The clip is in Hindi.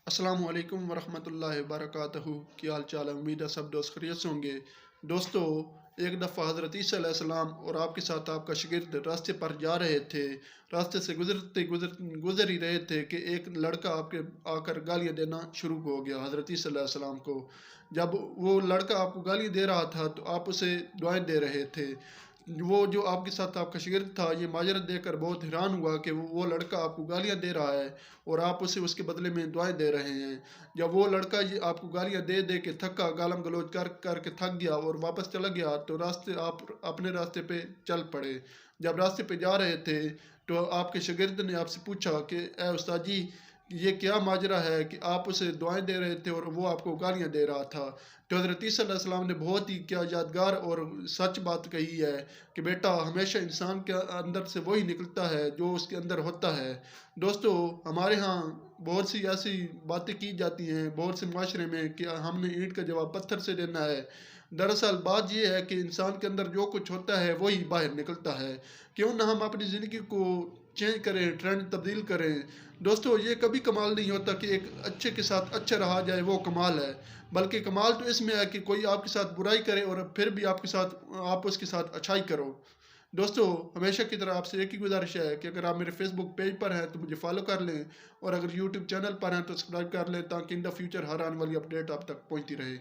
अस्सलाम वालेकुम वरहमतुल्लाहि वबरकातुहू। क्या हाल चाल है? उम्मीद है सब दोस्त खैरियत से होंगे। दोस्तों, एक दफ़ा हज़रत ईसा अलैहिस्सलाम और आपके साथ आपका शागिर्द रास्ते पर जा रहे थे। रास्ते से गुज़रते गुज़र ही रहे थे कि एक लड़का आपके आकर गालियाँ देना शुरू हो गया हज़रत ईसा अलैहिस्सलाम को। जब वो लड़का आपको गाली दे रहा था तो आप उसे दुआएँ दे रहे थे। वो जो आपके साथ आपका शागिर्द था, ये माजरत देकर बहुत हैरान हुआ कि वो लड़का आपको गालियाँ दे रहा है और आप उसे उसके बदले में दुआएँ दे रहे हैं। जब वो लड़का ये आपको गालियाँ दे दे के थका, गालम गलौज कर के थक गया और वापस चला गया, तो रास्ते आप अपने रास्ते पे चल पड़े। जब रास्ते पे जा रहे थे तो आपके शागिर्द ने आपसे पूछा कि ए उस्ताद जी, ये क्या माजरा है कि आप उसे दुआएं दे रहे थे और वो आपको गालियां दे रहा था। तो हज़रत ईसा अलैहिस्सलाम ने बहुत ही क्या यादगार और सच बात कही है कि बेटा, हमेशा इंसान के अंदर से वही निकलता है जो उसके अंदर होता है। दोस्तों, हमारे यहाँ बहुत सी ऐसी बातें की जाती हैं बहुत से माशरे में कि हमने ईंट का जवाब पत्थर से देना है। दरअसल बात ये है कि इंसान के अंदर जो कुछ होता है वही बाहर निकलता है। क्यों ना हम अपनी ज़िंदगी को चेंज करें, ट्रेंड तब्दील करें। दोस्तों, ये कभी कमाल नहीं होता कि एक अच्छे के साथ अच्छा रहा जाए, वो कमाल है। बल्कि कमाल तो इसमें है कि कोई आपके साथ बुराई करे और फिर भी आप उसके साथ अच्छाई करो। दोस्तों, हमेशा की तरह आपसे एक ही गुजारिश है कि अगर आप मेरे फेसबुक पेज पर हैं तो मुझे फॉलो कर लें, और अगर यूट्यूब चैनल पर हैं तो सब्सक्राइब कर लें, ताकि इन द फ्यूचर हर आने वाली अपडेट आप तक पहुंचती रहे।